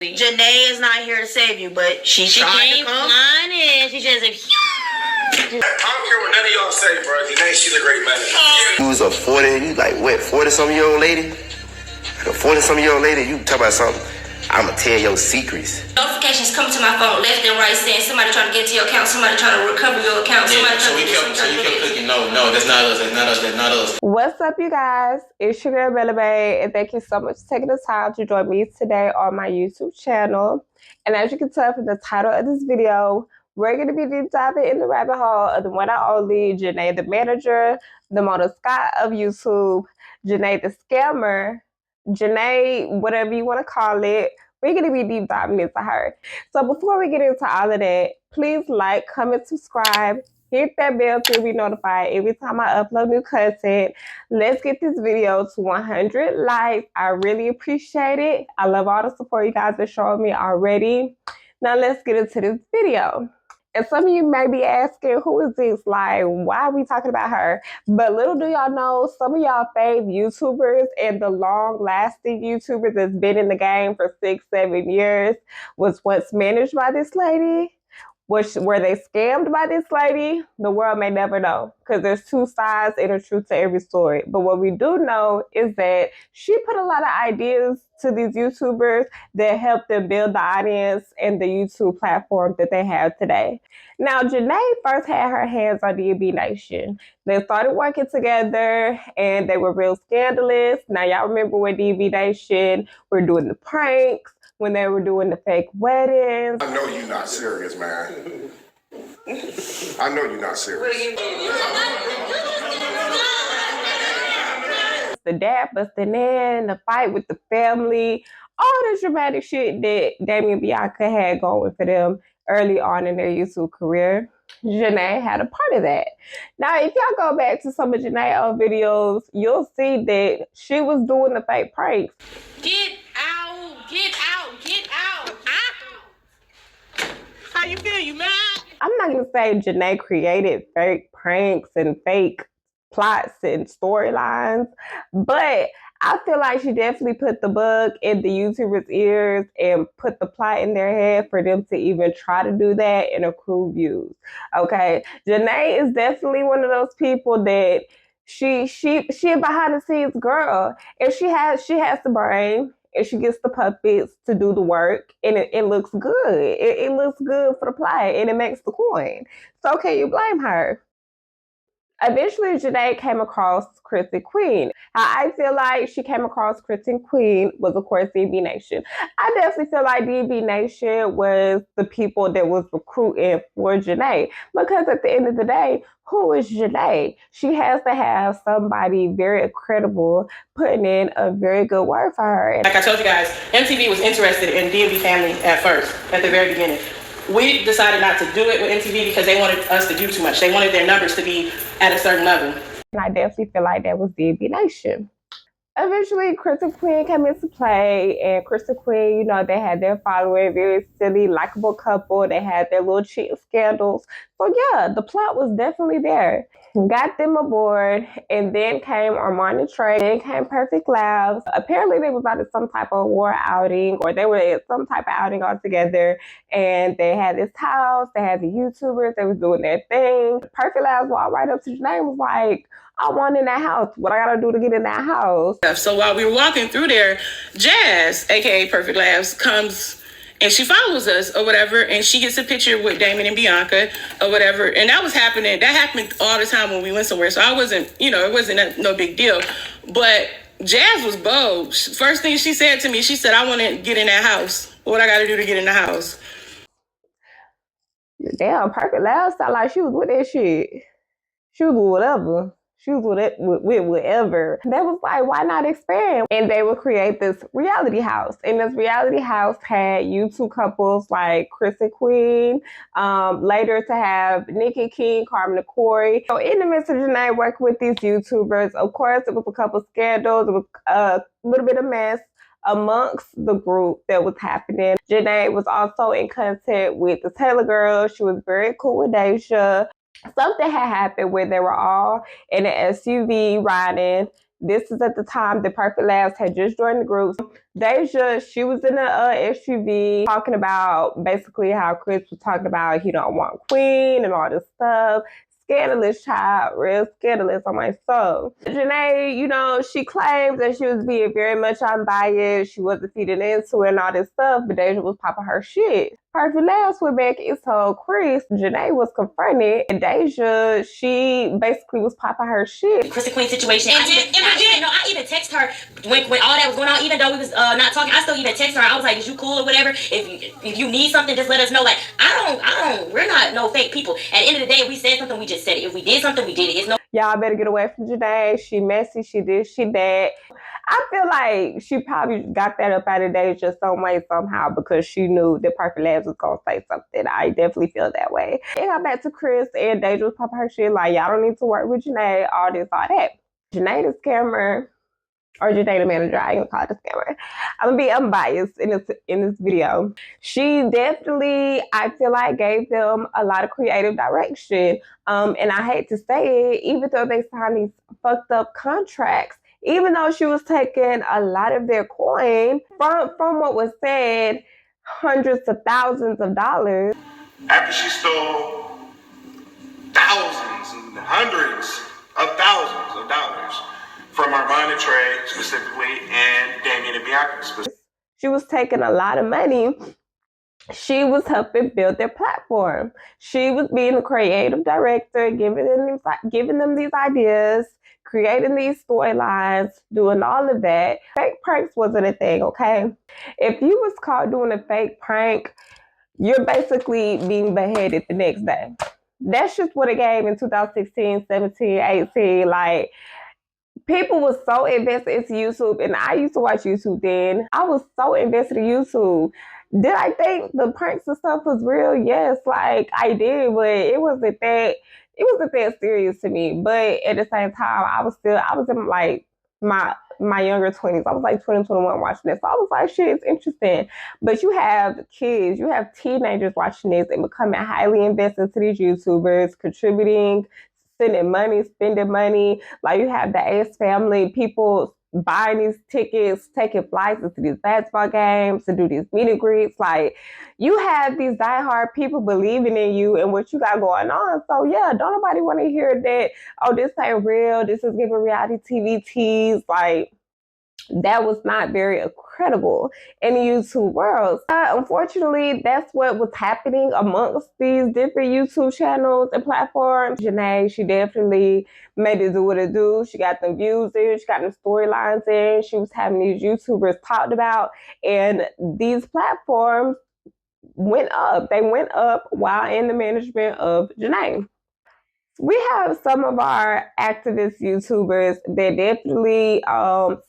Janay is not here to save you, but she tried to come. She just I don't care what none of y'all say, bro. Janay, she's a great manager. You was a 40, you like what, 40-some-year-old lady? Like a 40-some-year-old lady, you talk about something, I'ma tell your secrets. Notifications come to my phone left and right saying somebody trying to get to your account, somebody trying to recover your account, somebody so we kept clicking, no, that's not us, that's not us. What's up, you guys? It's your girl Bella Bay, and thank you so much for taking the time to join me today on my YouTube channel. And as you can tell from the title of this video, we're going to be deep diving in the rabbit hole of the one and only Janay the Manager, the Mona Scott of YouTube, Janay the Scammer, Janay, whatever you want to call it. We're going to be deep diving into her. So before we get into all of that, please like, comment, subscribe, hit that bell to be notified every time I upload new content. Let's get this video to 100 likes. I really appreciate it. I love all the support you guys are showing me already. Now let's get into this video. And some of you may be asking, who is this? Like, why are we talking about her? But little do y'all know, some of y'all fave YouTubers and the long-lasting YouTubers that's been in the game for 6-7 years was once managed by this lady. Were they scammed by this lady? The world may never know, because there's two sides and a truth to every story. But what we do know is that she put a lot of ideas to these YouTubers that helped them build the audience and the YouTube platform that they have today. Now, Janay first had her hands on the bnation. They started working together and they were real scandalous. Now, y'all remember when bnation were doing the pranks, when they were doing the fake weddings. I know you're not serious, man. I know you're not serious. The dad busting in, the fight with the family, all this dramatic shit that Damian and Bianca had going for them early on in their YouTube career. Janay had a part of that. Now, if y'all go back to some of Janay's old videos, you'll see that she was doing the fake pranks. Get out, get out, get out. How you feel? You mad? I'm not going to say Janay created fake pranks and fake plots and storylines, but I feel like she definitely put the bug in the YouTubers' ears and put the plot in their head for them to even try to do that and accrue views. Okay, Janay is definitely one of those people that she a behind the scenes girl, and she has the brain. And she gets the puppets to do the work, and it looks good. It looks good for the plot, and it makes the coin. So can you blame her? Eventually, Janay came across Kristen Queen. How I feel like she came across Kristen Queen was, of course, bnation. I definitely feel like bnation was the people that was recruiting for Janay. Because at the end of the day, who is Janay? She has to have somebody very credible putting in a very good word for her. Like I told you guys, MTV was interested in D&B Family at first, at the very beginning. We decided not to do it with MTV because they wanted us to do too much. They wanted their numbers to be at a certain level. And I definitely feel like that was bnation. Eventually, Kristen Queen came into play, and Kristen Queen, you know, they had their following, very silly, likable couple. They had their little cheating scandals. So yeah, the plot was definitely there. Got them aboard, and then came Armand and Trey, then came Perfect Labs. Apparently they was out at some type of war outing, or they were at some type of outing all together, and they had this house, they had the YouTubers, they was doing their thing. Perfect Labs walked right up to Janay and was like, I want in that house. What I gotta do to get in that house? So while we were walking through there, Jazz, aka Perfect Labs, comes and she follows us or whatever, and she gets a picture with Damian and Bianca or whatever. And that was happening. That happened all the time when we went somewhere. So I wasn't, it wasn't no big deal. But Jazz was bold. First thing she said to me, she said, I want to get in that house. What I got to do to get in the house? Damn, Perfect Labs sound like she was with that shit. She was with whatever. She was with whatever. They was like, why not expand? And they would create this reality house. And this reality house had YouTube couples like Kristen Queen, later to have Nikki King, Carmen Corey. So in the midst of Janay working with these YouTubers, of course, it was a couple scandals. It was a little bit of mess amongst the group that was happening. Janay was also in contact with the Taylor girls. She was very cool with Deja. Something had happened where they were all in an SUV riding This is at the time the Perfect Labs had just joined the group. Deja, she was in the SUV talking about basically how Chris was talking about he don't want Queen and all this stuff. Scandalous child, real scandalous on my soul. Janay, you know, she claims that she was being very much unbiased. She wasn't feeding into it and all this stuff, but Deja was popping her shit. Perfect Labs went back and told Chris Janay was confronted, and Deja, she basically was popping her shit. Chris and Queen situation. I even text her when all that was going on, even though we was not talking, I still even text her. I was like, is you cool or whatever? If you need something, just let us know. Like, we're not no fake people. At the end of the day, if we said something, we just said it. If we did something, we did it. It's no. Y'all better get away from Janay. She messy, she this, she that. I feel like she probably got that up out of Deja some way, somehow, because she knew that Perfect Labs was going to say something. I definitely feel that way. It got back to Chris, and Deja was popping her shit like, y'all don't need to work with Janay, all this, all that. Janay the scammer, or Janay the manager, I ain't gonna call it a scammer. I'm gonna be unbiased in this video. She definitely, I feel like, gave them a lot of creative direction. And I hate to say it, even though they signed these fucked up contracts, even though she was taking a lot of their coin, from what was said, hundreds of thousands of dollars. After she stole thousands and hundreds of thousands of dollars from Armand and Trey specifically, and Damian and Bianca specifically. She was taking a lot of money. She was helping build their platform. She was being a creative director, giving them these ideas, creating these storylines, doing all of that. Fake pranks wasn't a thing, okay? If you was caught doing a fake prank, you're basically being beheaded the next day. That's just what it gave in 2016, 17, 18. Like, people was so invested into YouTube, and I used to watch YouTube then. I was so invested in YouTube. Did I think the pranks and stuff was real? Yes, like I did, but it wasn't that serious to me. But at the same time, I was in like my younger 20s. I was like 20, 21 watching this. So I was like, shit, it's interesting. But you have kids, you have teenagers watching this and becoming highly invested into these YouTubers, contributing, sending money, spending money. Like, you have the Ace family, people buying these tickets, taking flights into these basketball games, to do these meet and greets. Like, you have these diehard people believing in you and what you got going on. So yeah, don't nobody want to hear that, oh, this ain't real, this is giving reality TV tease. Like, that was not very credible in the YouTube world. Unfortunately, that's what was happening amongst these different YouTube channels and platforms. Janay, she definitely made it do what it do. She got the views in, she got the storylines in, she was having these YouTubers talked about, and these platforms went up. They went up while in the management of Janay. We have some of our activist YouTubers that definitely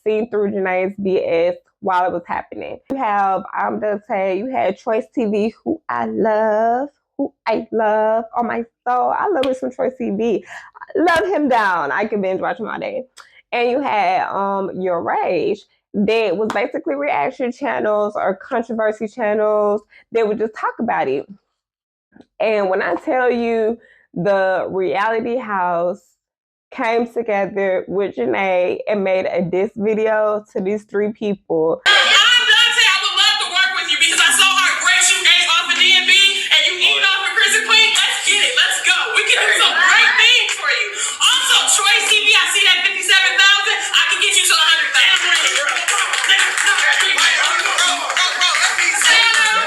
seen through Janay's BS while it was happening. You have ImDontai, you had TroyceTV, who I love on my soul. I love me some TroyceTV. I love him down. I can binge watch him all day. And you had YourRAGE, that was basically reaction channels or controversy channels that would just talk about it. And when I tell you, the reality house came together with Janay and made a diss video to these three people. ImDontai, I would love to work with you because I saw how great you ate off of DMB and you eat off of Chris and Queen. Let's get it. Let's go. We can do some great things for you. Also, TroyceTV, I see that 57,000. I can get you to 100,000.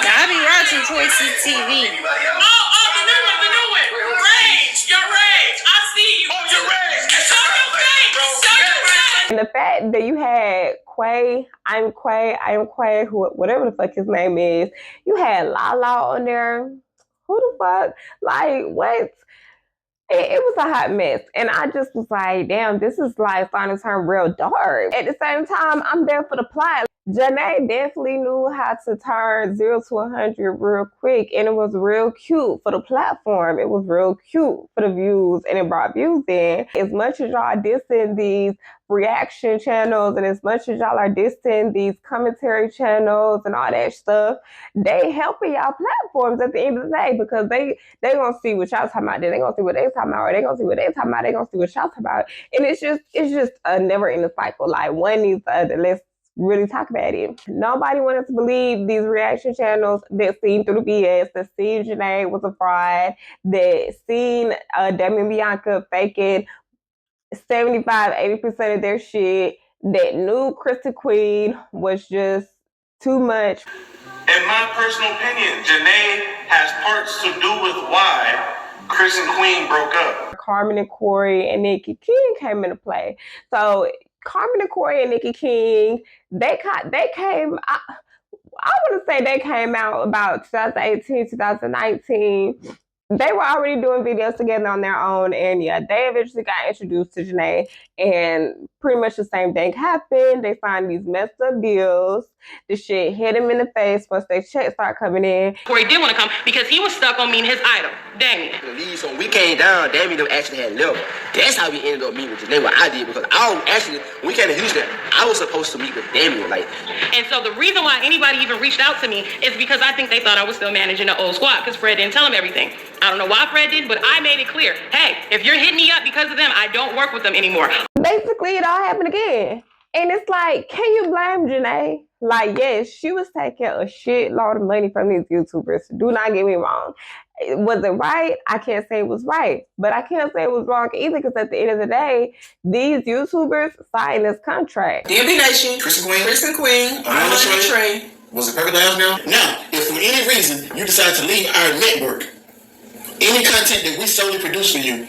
I be watching TroyceTV. And the fact that you had Quay, I am Quay, whatever the fuck his name is, you had Lala on there. Who the fuck? Like, what? It was a hot mess. And I just was like, damn, this is like starting to turn real dark. At the same time, I'm there for the plot. Janay definitely knew how to turn 0 to 100 real quick, and it was real cute for the platform. It was real cute for the views, and it brought views in. As much as y'all dissing these reaction channels, and as much as y'all are dissing these commentary channels and all that stuff, they helping y'all platforms at the end of the day, because they gonna see what y'all talking about, then they gonna see what they talking about, or they gonna see what they talking about, they gonna see what y'all talking about, and it's just a never ending cycle. Like, one needs the other. Let's really talk about it. Nobody wanted to believe these reaction channels that seen through the BS, that seen Janay was a fraud, that seen Damian Bianca faking 75-80% of their shit, that knew Kristen Queen was just too much. In my personal opinion, Janay has parts to do with why Chris and Queen broke up. Carmen and Corey and Nikki King came into play. So Carmen and Corey and Nikki King, they came, I want to say they came out about 2018, 2019. They were already doing videos together on their own, and yeah, they eventually got introduced to Janay, and pretty much the same thing happened. They signed these messed up deals. The shit hit him in the face once their checks start coming in. Corey did want to come because he was stuck on meeting his idol, Damian. So when we came down, Damian actually had left. That's how we ended up meeting with Janay. What I did, because when we came to Houston, I was supposed to meet with Damian. And so the reason why anybody even reached out to me is because I think they thought I was still managing the old squad, because Fred didn't tell them everything. I don't know why Fred didn't, but I made it clear. Hey, if you're hitting me up because of them, I don't work with them anymore. Basically, it all happened again. And it's like, can you blame Janay? Like, yes, she was taking a shitload of money from these YouTubers. Do not get me wrong. Was it right? I can't say it was right. But I can't say it was wrong either, because at the end of the day, these YouTubers signed this contract. bnation, Chris and Queen, Trey. Was it perfect house now? Now, if for any reason you decide to leave our network, any content that we solely produce for you,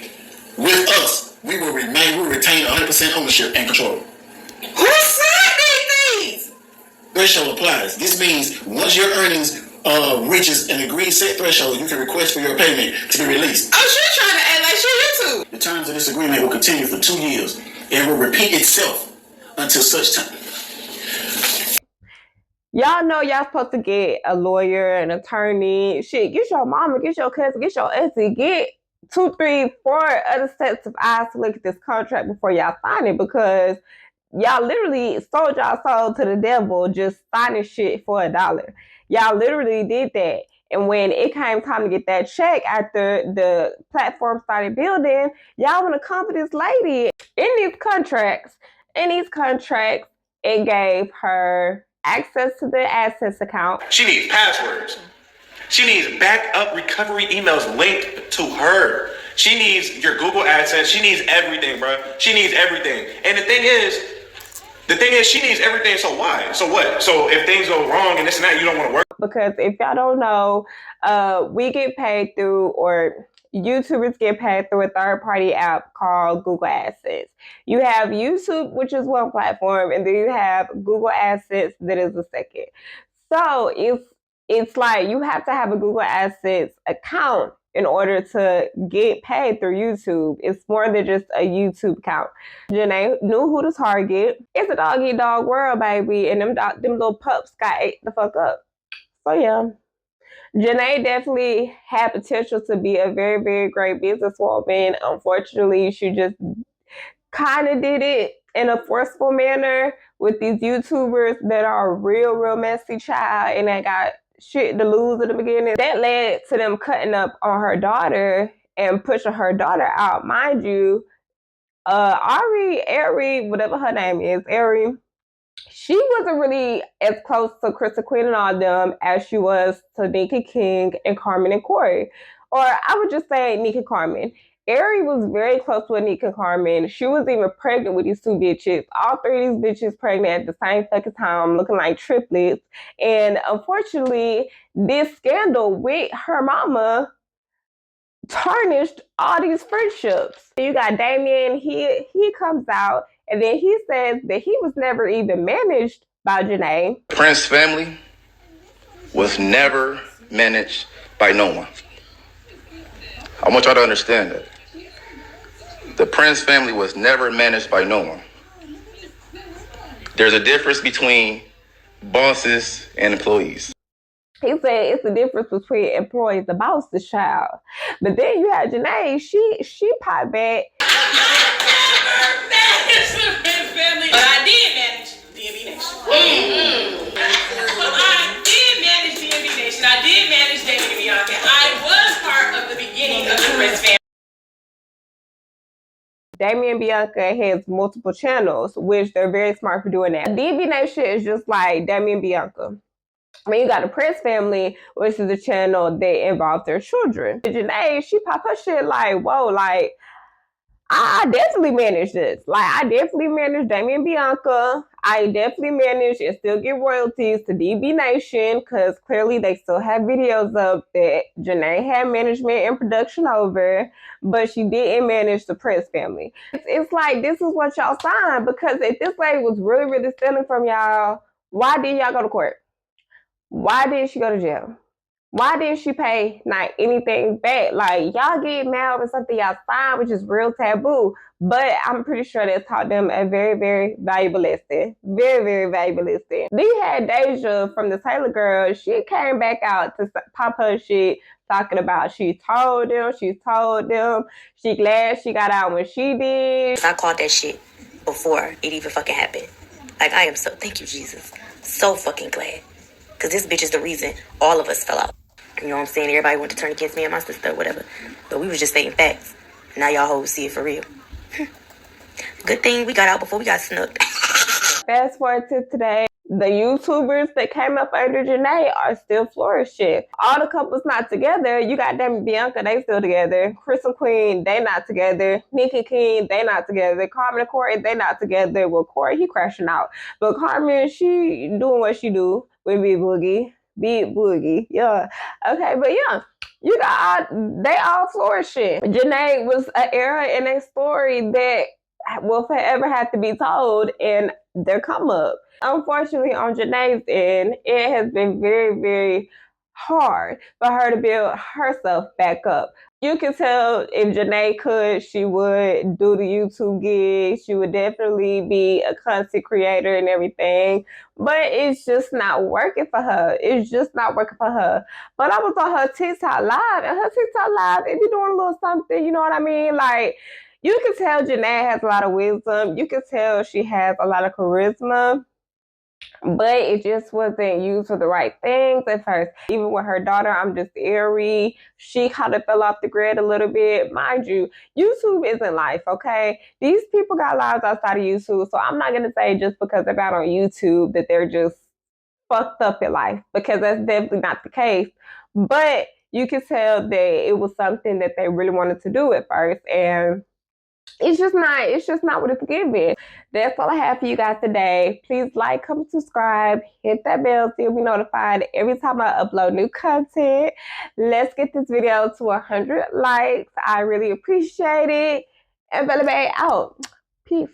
with us, we will retain 100% ownership and control. Who said these things? Threshold applies. This means once your earnings reaches an agreed set threshold, you can request for your payment to be released. Oh, she's trying to act like she YouTube. The terms of this agreement will continue for 2 years and will repeat itself until such time. Y'all know y'all supposed to get a lawyer, an attorney. Shit, get your mama, get your cousin, get your auntie, get 2, 3, 4 other sets of eyes to look at this contract before y'all sign it, because y'all literally sold y'all soul to the devil just signing shit for $1. Y'all literally did that. And when it came time to get that check after the platform started building, y'all want to come for this lady. In these contracts, it gave her access to the assets account. She needs passwords. She needs backup recovery emails linked to her. She needs your Google AdSense. She needs everything, bro. She needs everything. And the thing is, she needs everything. So why? So what? So if things go wrong and this and that, you don't want to work? Because if y'all don't know, we get paid through, or YouTubers get paid through a third-party app called Google AdSense. You have YouTube, which is one platform, and then you have Google AdSense, that is the second. So if it's like you have to have a Google AdSense account in order to get paid through YouTube. It's more than just a YouTube account. Janay knew who to target. It's a dog-eat-dog world, baby, and them little pups got ate the fuck up. So yeah, Janay definitely had potential to be a very, very great businesswoman. Unfortunately, she just kind of did it in a forceful manner with these YouTubers that are real messy, child, and they got shit to lose in the beginning. That led to them cutting up on her daughter and pushing her daughter out. Mind you, Ari, whatever her name is, Ari, she wasn't really as close to Kristen Queen and all of them as she was to Nikki King and Carmen and Corey. Or I would just say Nikki Carmen. Ari was very close with Nikki and Carmen. She was even pregnant with these 2 bitches. All 3 of these bitches pregnant at the same fucking time, looking like triplets. And unfortunately, this scandal with her mama tarnished all these friendships. You got Damian, he comes out, and then he says that he was never even managed by Janay. Prince family was never managed by no one. I want y'all to understand that. The Prince family was never managed by no one. There's a difference between bosses and employees. He said it's the difference between employees and bosses, child. But then you had Janay, she popped back. I never managed the Prince family, but I did manage DMV Nation. Well, I did manage DMV Nation. I did manage Damian and Bianca. I was part of the beginning of the Prince family. Damian Bianca has multiple channels, which they're very smart for doing that. DMV Nation is just like Damian Bianca. I mean, you got the Prince family, which is a channel that involves their children. Janay, she pop her shit like, whoa, like, I definitely manage this. Like, I definitely manage Damian Bianca. I definitely manage and still get royalties to DB Nation because clearly they still have videos up that Janay had management and production over, but she didn't manage the Prince family. It's like, this is what y'all signed because if this lady was really, really stealing from y'all, why did y'all go to court? Why did she go to jail? Why didn't she pay not anything back? Like, y'all get mad over something y'all signed, which is real taboo. But I'm pretty sure that taught them a very, very valuable lesson. Very, very valuable lesson. Then you had Deja from the Taylor girl. She came back out to pop her shit, talking about she told them. She glad she got out when she did. I caught that shit before it even fucking happened. Like, I am so, thank you, Jesus. So fucking glad. Because this bitch is the reason all of us fell out. You know what I'm saying? Everybody wanted to turn against me and my sister or whatever. But we was just stating facts. Now y'all hoes see it for real. Good thing we got out before we got snubbed. Fast forward to today. The YouTubers that came up under Janay are still flourishing. All the couples not together. You got them and Bianca, they still together. Chris and Queen, they not together. Nikki King, they not together. Carmen and Corey, they not together. Well, Corey, he crashing out. But Carmen, she doing what she do with Big Boogie. Big Boogie, yeah. Okay, but yeah, you got they all flourishing. Janay was an era in a story that will forever have to be told in their come up. Unfortunately, on Janay's end, it has been very, very hard for her to build herself back up. You can tell if Janay could, she would do the YouTube gigs. She would definitely be a content creator and everything. But it's just not working for her. It's just not working for her. But I was on her TikTok live, and her TikTok live, it be doing a little something, you know what I mean? Like, you can tell Janay has a lot of wisdom. You can tell she has a lot of charisma. But it just wasn't used for the right things at first. Even with her daughter, I'm Just Airy, she kind of fell off the grid a little bit. Mind you, YouTube isn't life, okay? These people got lives outside of YouTube, so I'm not going to say just because they're not on YouTube that they're just fucked up in life, because that's definitely not the case. But you can tell that it was something that they really wanted to do at first, and it's just not what it's giving. That's all I have for you guys today. Please like, comment, subscribe, hit that bell so you'll be notified every time I upload new content. Let's get this video to 100 likes. I really appreciate it. And Bella Bay out. Peace.